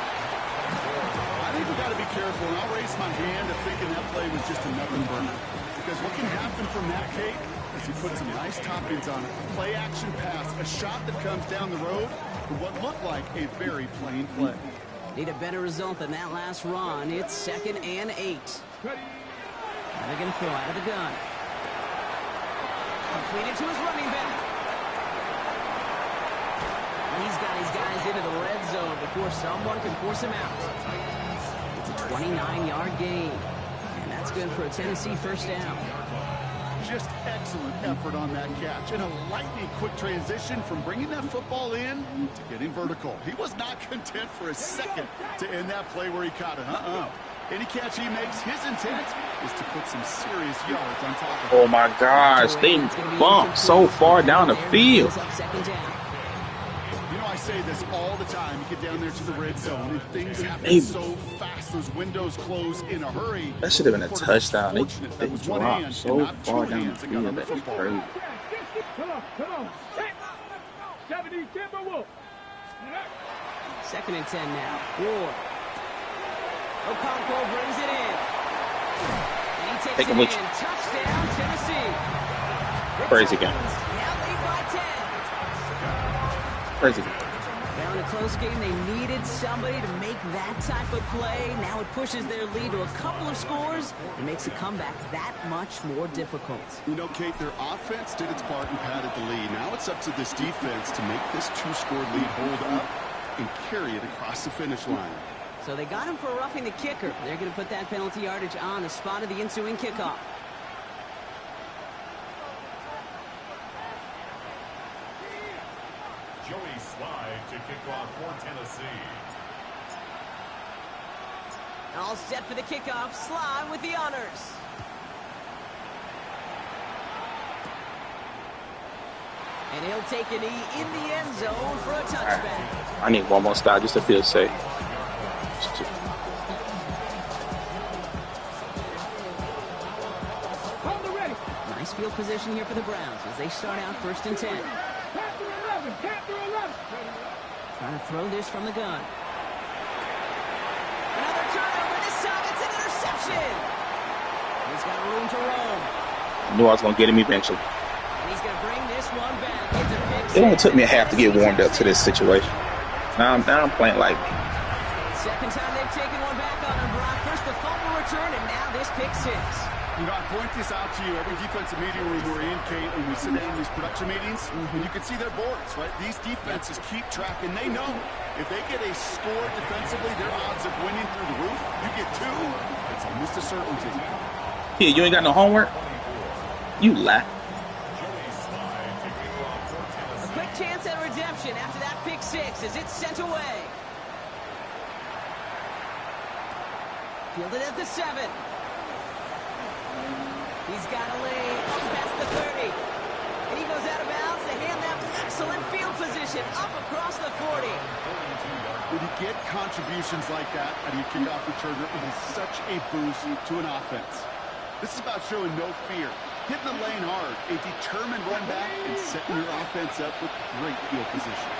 I think we got to be careful, and I'll raise my hand of thinking that play was just another burner. Because what can happen from that, Kate, is you put some nice toppings on it. A play action pass, a shot that comes down the road for what looked like a very plain play. Need a better result than that last run. It's 2nd and 8. Now they're going to throw out of the gun. Completed to his running back. He's got his guys into the red zone before someone can force him out. It's a 29-yard gain. And that's good for a Tennessee 1st down. Just excellent effort on that catch. And a lightning quick transition from bringing that football in to getting vertical. He was not content for a second to end that play where he caught it. Any catch he makes, his intent is to put some serious yards on top of it. Oh my gosh, they bumped so far down the field. You know, I say this all the time. You get down there to the red zone and things happen so fast. Those windows close in a hurry. That should have been a touchdown. They was one dropped hand so and not far two down the hands that got on field. the That is football. crazy. Come on. 70 Timberwolves. 2nd and 10 now. Ward. Okonkwo brings it in. And he takes Take it him in. with you. Touchdown, Tennessee. The Crazy game. Titans now lead by 10. Crazy. Now in a close game, they needed somebody to make that type of play. Now it pushes their lead to a couple of scores and makes a comeback that much more difficult. You know, Kate, their offense did its part and padded the lead. Now it's up to this defense to make this 2-score lead hold up and carry it across the finish line. So they got him for roughing the kicker. They're going to put that penalty yardage on the spot of the ensuing kickoff. Joey Slide to kick off for Tennessee. All set for the kickoff. Slime with the honors. And he'll take a knee in the end zone for a touchback. I need one more stop just to feel safe. Nice field position here for the Browns as they start out 1st and 10. Trying to throw this from the gun. Another turnover. This time it's an interception. He's got room to roam. I knew I was going to get him eventually. And he's going to bring this one back. It's a pick six. It only took me a half to get warmed up to this situation. Now I'm playing like me. Second time they've taken one back on him, Brock. First the fumble return, and now this pick six. You know, I point this out to you every defensive meeting room we're in, Kate, when we sit down in these production meetings, and you can see their boards, right? These defenses keep track, and they know if they get a score defensively, their odds of winning through the roof. You get 2, it's almost a certainty. Here, you ain't got no homework? You lie. A quick chance at redemption after that pick six as it's sent away. Fielded at the 7. He's got a lane up past the 30. And he goes out of bounds to hand that excellent field position up across the 40. When you get contributions like that out of your kickoff returner, it is such a boost to an offense. This is about showing no fear, hitting the lane hard, a determined run back, and setting your offense up with great field position.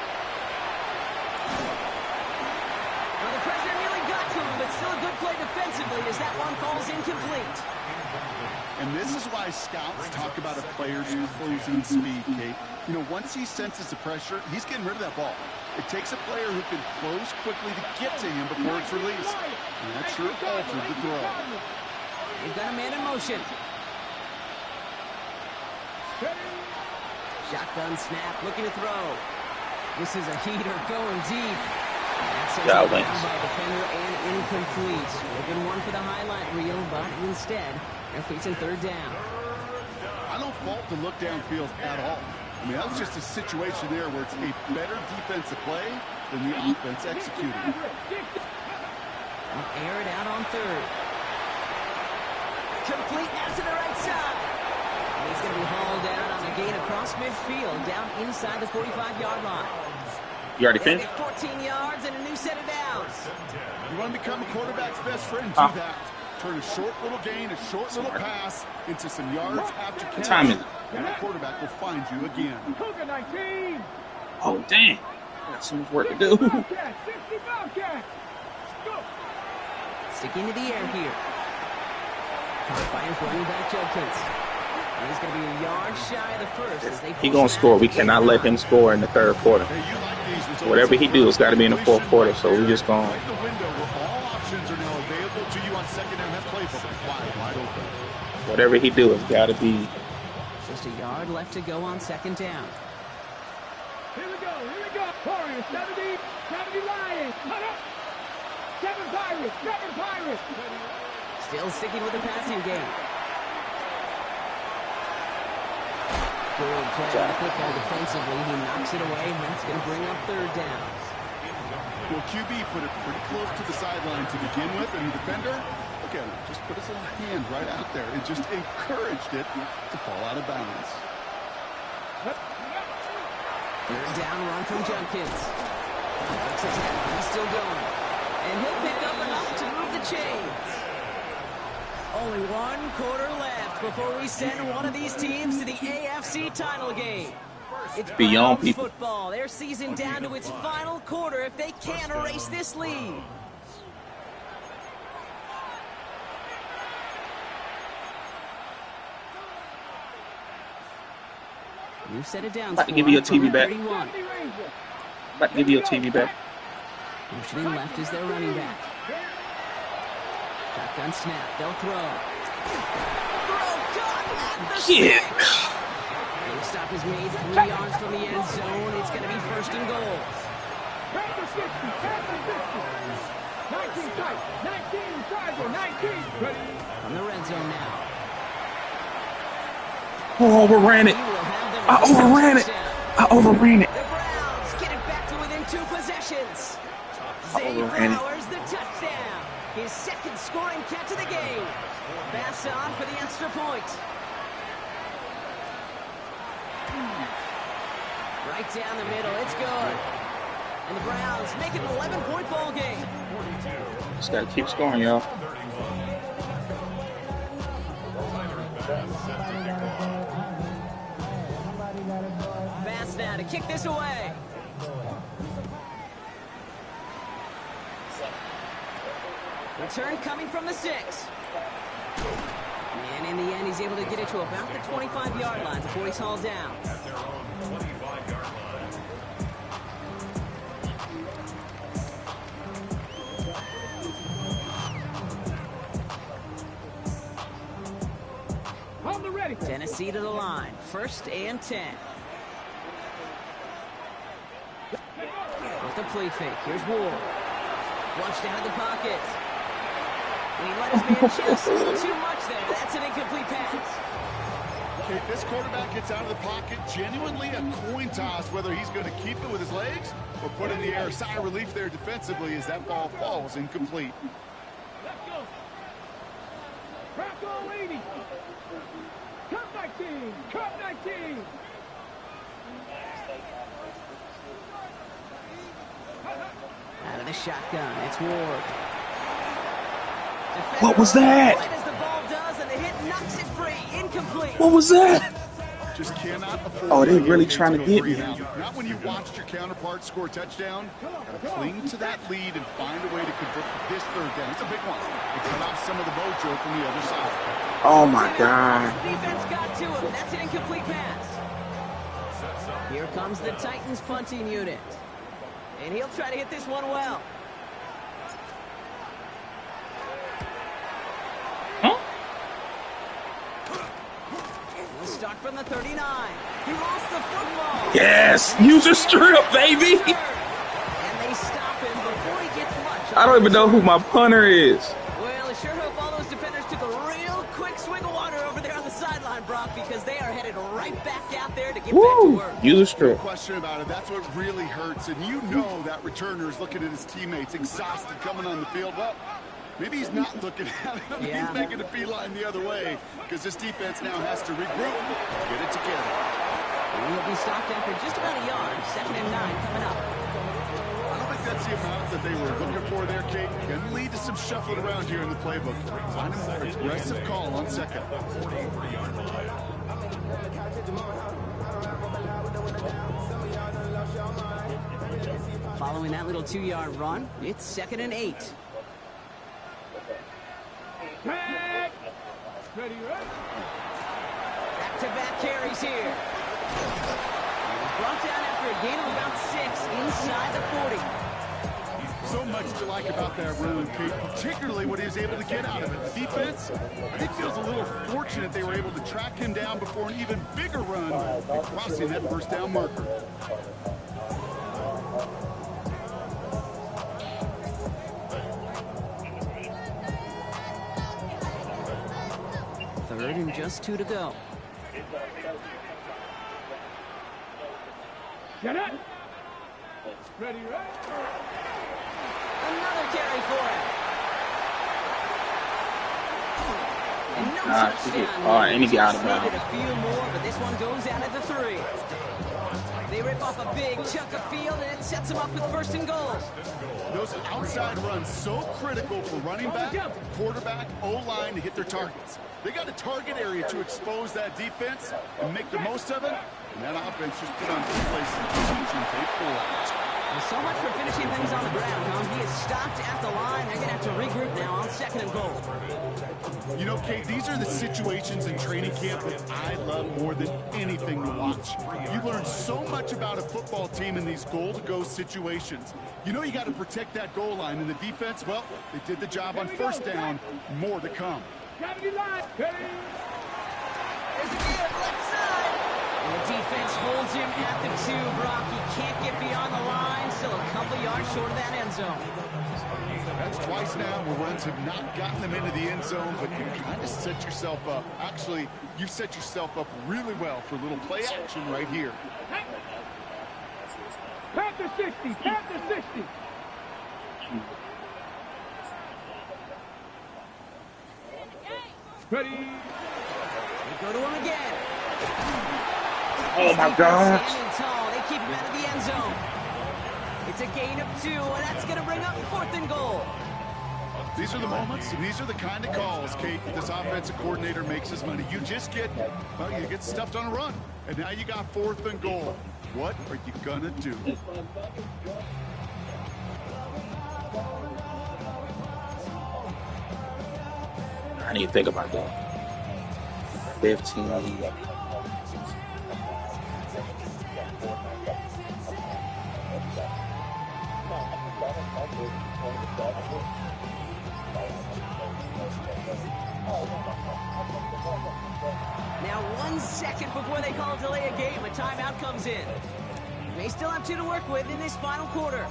Well, the pressure nearly got to him, but still a good play defensively as that one falls incomplete. And this is why scouts talk about a player's closing speed, Kate. You know, once he senses the pressure, he's getting rid of that ball. It takes a player who can close quickly to get to him before it's released. And that sure altered the throw. They've got a man in motion. Shotgun snap, looking to throw. This is a heater going deep. That's by defender and incomplete. Would have been one for the highlight reel, but instead, they're facing 3rd down. I don't fault the look downfield at all. I mean, that was just a situation there where it's a better defensive play than the offense executed. I'll air it out on 3rd. Complete now to the right side. And he's going to be hauled down on a gain across midfield, down inside the 45-yard line. You already finished? 14 yards and a new set of downs. You want to become a quarterback's best friend, do that. Turn a short little gain, a short little pass into some yards after catch. Time is it? And the quarterback will find you again. Oh, dang. I got so much work to do. Sticking to the air here. Caught by his running back, Judkins. And he's going to be a yard shy of the first. He's going to score. We cannot let him score in the 3rd quarter. Whatever he do, it's got to be in the 4th quarter. So we're just going. The window where all options are now available to you on 2nd down. That playbook wide open. Whatever he do, it's got to be. Just a yard left to go on 2nd down. Here we go. Warriors, 70 Lions. Cut up. 7 Pirates. Still sticking with the passing game. Good play on the football defensively. He knocks it away, and that's going to bring up 3rd down. Well, QB put it pretty close to the sideline to begin with, and the defender, look at him, just put his little hand right out there. It just encouraged it to fall out of bounds. 3rd down run from Judkins. He's still going. And he'll pick up enough to move the chains. Only 1 quarter left before we send one of these teams to the AFC title game. It's beyond Browns people. Football. Their season down to its final quarter if they can't erase this lead. New set of downs. About to give you a TV back. 31. About to give you a TV back. Motioning left is their running back. Shotgun snap. They'll throw. Yeah. The stop is made 3 yards from the end zone. It's going to be 1st and goal. 19. From the red zone now. Oh, overran it. I overran it. The Browns get it back to within 2 possessions. Zay Flowers, the touchdown. His second scoring catch of the game. Pass on for the extra point. Right down the middle. It's good. And the Browns make it an 11-point ball game. Just got to keep scoring, y'all. Pass now to kick this away. Return coming from the 6. And in the end, he's able to get it to about the 25-yard line before he's hauled down. At their own 25-yard line. On the ready. Tennessee to the line. 1st and 10. With the play fake. Here's Ward. Flushed out of the pocket. And he let his man just a little too much there. That's an incomplete pass. Okay, if this quarterback gets out of the pocket, genuinely a coin toss whether he's going to keep it with his legs or put it in the air. A sigh of relief there defensively as that ball falls incomplete. Let's go. Crack on 80. Cut 19. Cut 19. Out of the shotgun. It's Ward. Defender What was that? right as the ball does, and the hit knocks it free. Incomplete. What was that? Just cannot afford. Oh, they really trying to get me. Not when you watched your counterpart score a touchdown. Gotta cling to that lead and find a way to convert this 3rd down. It's a big one. It cut off some of the mojo from the other side. Oh my God. Defense got to him. That's an incomplete pass. Here comes the Titans punting unit. And he'll try to hit this one well. Huh? We'll start from the 39. He lost the football. Yes, user strip, baby. And they stop him before he gets much. I don't even know who my punter is. Well, I sure hope all those defenders took a real quick swig of water over there on the sideline, Brock, because they are headed right back out there to get back to Woo! work. User strip. No question about it. That's what really hurts. And you know that returner is looking at his teammates, exhausted, coming on the field. Well, maybe he's not looking at him. Yeah. He's making a beeline the other way because this defense now has to regroup, get it together. And he'll be stopped after just about a yard. 2nd and 9 coming up. I don't think that's the amount that they were looking for there, Kate. Going to lead to some shuffling around here in the playbook. Find a more aggressive call on 2nd. Following that little 2-yard run, it's 2nd and 8. Back. Ready, right? Back-to-back carries here. He was brought down after a gain of about 6 inside the 40. So much to like about that run, Kate, particularly what he was able to get out of it. The defense, I think, feels a little fortunate they were able to track him down before an even bigger run and crossing that 1st down marker. Third and just 2 to go. Get it. Ready, right? Another carry for him. And no Ah, touchdown. and he got Just him out. needed a few more, but this one goes out at the 3. They rip off a big chunk of field, and it sets them up with 1st and goal. Those outside runs so critical for running back, quarterback, O-line to hit their targets. They got a target area to expose that defense and make the most of it. And that offense just put on display some teaching tape forward. Well, so much for finishing things on the ground, huh? He is stopped at the line. They're going to have to regroup now on 2nd and goal. You know, Kate, these are the situations in training camp that I love more than anything to watch. You learn so much about a football team in these goal-to-go situations. You know you got to protect that goal line, and the defense, well, they did the job on 1st down. More to come. Gravity line. Ready. There's a give, left side. And the defense holds him at the 2, Brock. He can't get beyond the line. Still a couple yards short of that end zone. That's twice now where runs have not gotten them into the end zone, but you kind of set yourself up. Actually, you set yourself up really well for a little play action right here. Panther 60. Panther 60. Ready? They go to him again. Oh my God! Standing tall. They keep him out of the end zone. It's a gain of 2, and that's going to bring up 4th and goal. These are the moments, and these are the kind of calls, Kate, that this offensive coordinator makes his money. You just get, well, you get stuffed on a run, and now you got 4th and goal. What are you gonna do? I need to think about that. 15. Now 1 second before they call delay a game, a timeout comes in. They still have 2 to work with in this final quarter.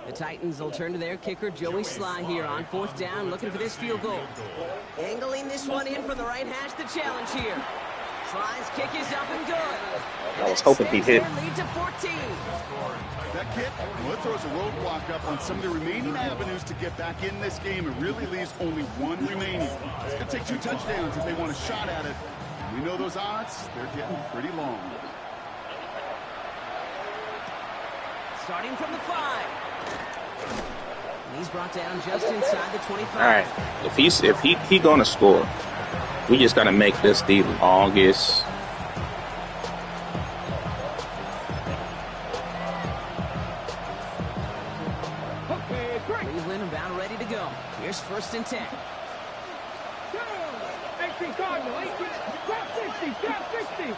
The Titans will turn to their kicker, Joey Sly, here on 4th down, looking for this field goal. Angling this one in from the right hash, the challenge here. Sly's kick is up and good. I was hoping he hit. Lead to 14. That kick, well, it throws a roadblock up on some of the remaining avenues to get back in this game. It really leaves only 1 remaining. It's going to take 2 touchdowns if they want a shot at it. We know those odds, they're getting pretty long. Starting from the 5. And he's brought down just inside the 25. All right, if he gonna score, we just gotta make this the longest. Cleveland about ready to go. Here's 1st and 10. 18 Cardinal, 18, grab 60, grab 60.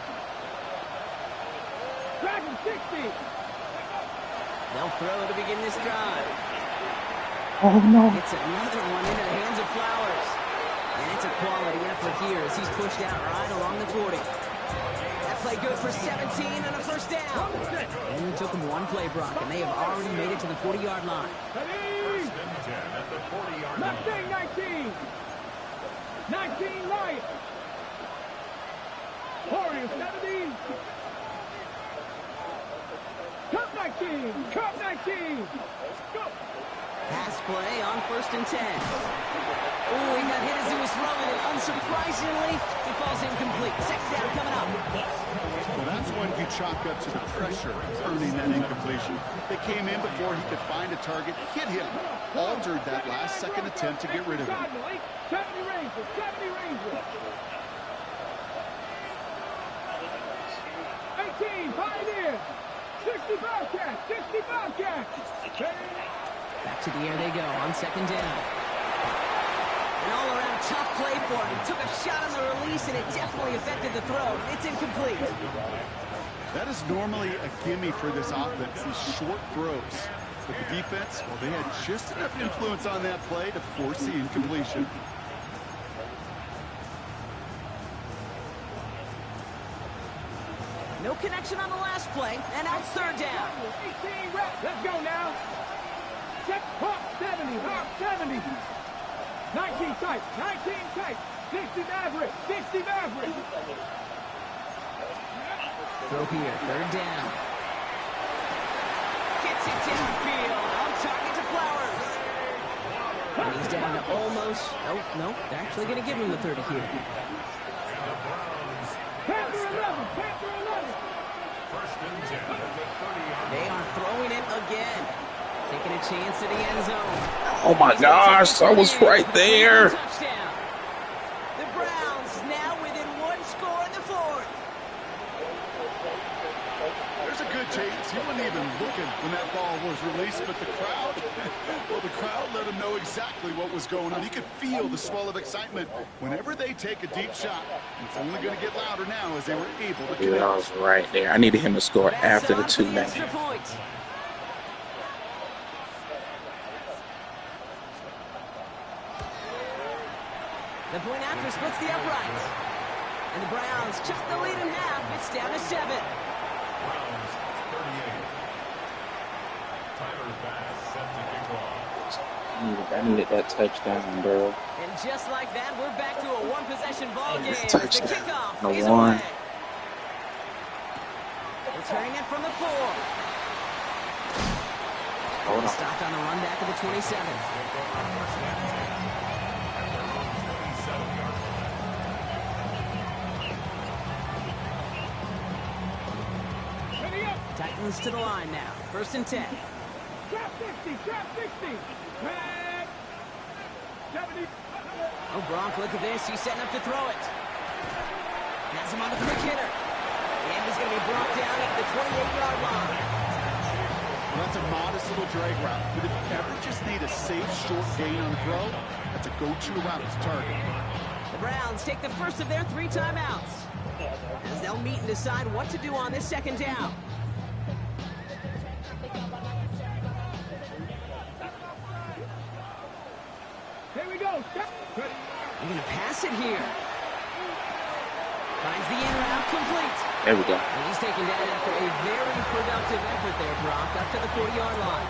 Grab him 60. They'll throw to begin this drive. Oh no! It's another one into the hands of Flowers. And it's a quality effort here as he's pushed out right along the 40. That play good for 17 and a 1st down. And it took them 1 play, Brock, and they have already made it to the 40-yard line. Ready? 1st and 10 at the 40-yard line. 19. 19 Lions. Warriors 70. Cup 19. Cup 19. Go. Pass play on 1st and 10. Oh, he got hit as he was throwing, and unsurprisingly, he falls incomplete. 2nd down coming up. Well, that's when you chalk up to the pressure earning that incompletion. They came in before he could find a target, hit him, altered that last-second attempt to get rid of him. 70 Rangers. 70 Rangers. 18 Pioneers. 60 Bobcats. 60 Bobcats. Back to the air they go on 2nd down. An all-around tough play for him. He took a shot on the release, and it definitely affected the throw. It's incomplete. That is normally a gimme for this offense, these short throws. But the defense, well, they had just enough influence on that play to force the incompletion. No connection on the last play, and now it's 3rd down. 18 reps. Let's go now. Check Hawk 70. Hawk 70. 19 tight. 19 tight. 60 Maverick. 60 Maverick. Throw here, 3rd down. Gets it downfield. On target to Flowers. And he's down to almost... Oh, no. They're actually going to give him the 30 here. Panther 11. Panther 11. 1st and 10 at the 30-yard line. They are throwing it again. Taking a chance to the end zone. Oh my gosh! I was right there. Touchdown. The Browns now within 1 score in the 4th. There's a good chance he wasn't even looking when that ball was released, but the crowd, well, the crowd let him know exactly what was going on. You could feel the swell of excitement whenever they take a deep shot. It's only going to get louder now as they were able to connect. Dude, I was right there. I needed him to score after the 2-man. Extra point. The point after splits the uprights. And the Browns cut the lead in half. It's down to 7. Browns 38. Tyler Bass set to kick off. I needed that touchdown, bro. And just like that, we're back to a one-possession ball game. The Touchdown. kickoff No is one. away. Returning it from the 4. Hold on. Stopped on the run back of the 27. Titans to the line now. 1st and 10. Trap 60, trap 60. Trap 70. Oh, Gronk, look at this. He's setting up to throw it. Has him on the quick hitter. And he's going to be brought down at the 28-yard line. Well, that's a modest little drag route. But if you ever just need a safe, short gain on the throw, that's a go-to route to target. The Browns take the first of their 3 timeouts as they'll meet and decide what to do on this 2nd down. Here we go. They're going to pass it here. Finds the in route complete. There we go. And he's taken down after a very productive effort there, Brock, up to the 40-yard line.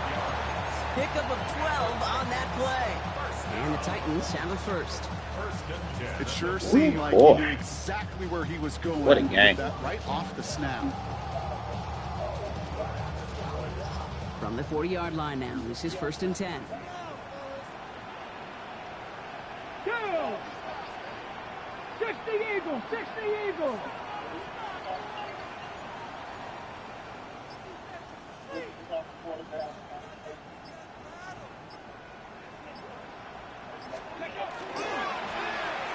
Pickup of 12 on that play. And the Titans have a first. It sure seemed like he knew exactly where he was going. What a game. That right off the snap. From the 40-yard line now, this is 1st and 10. Go! 60 Eagles, 60 Eagles.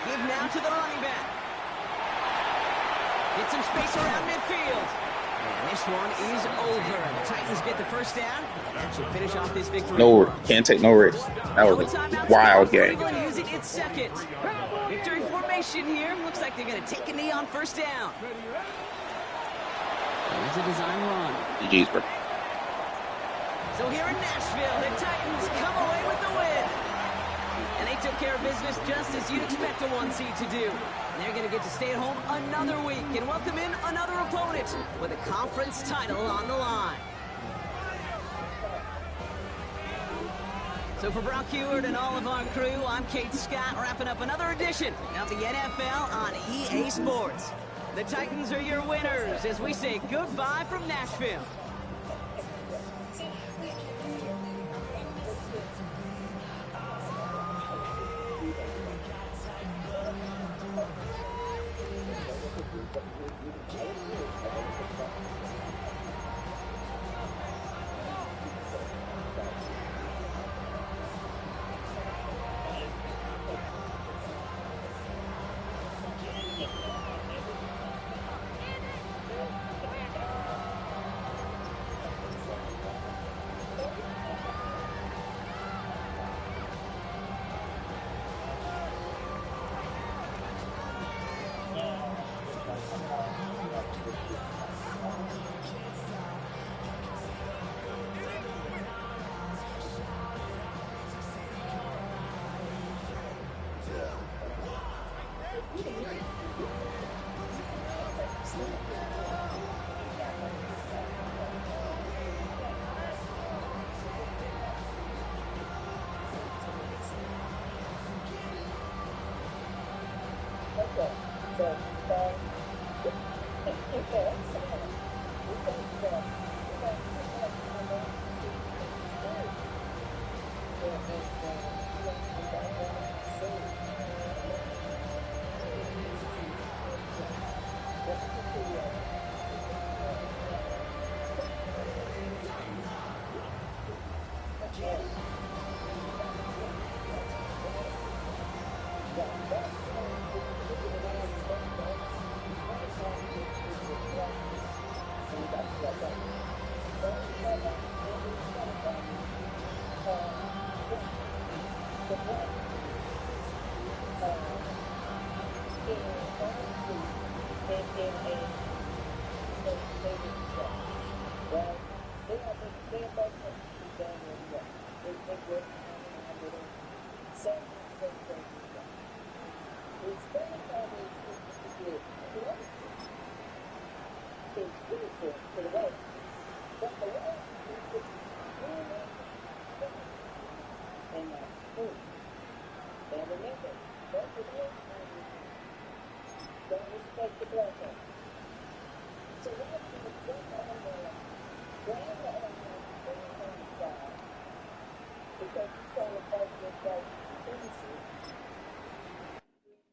Give now to the running back. Get some space around midfield. And this one is over. The Titans get the first down. And that should finish off this victory. No, can't take no risks. That was a wild game. Cleveland using its 2nd. Victory formation here. Looks like they're going to take a knee on 1st down. There's a design run. GG's, bro. So here in Nashville, the Titans come away with the win. And they took care of business just as you'd expect a 1 seed to do. And they're going to get to stay at home another week and welcome in another opponent with a conference title on the line. So for Brock Heward and all of our crew, I'm Kate Scott, wrapping up another edition of the NFL on EA Sports. The Titans are your winners as we say goodbye from Nashville.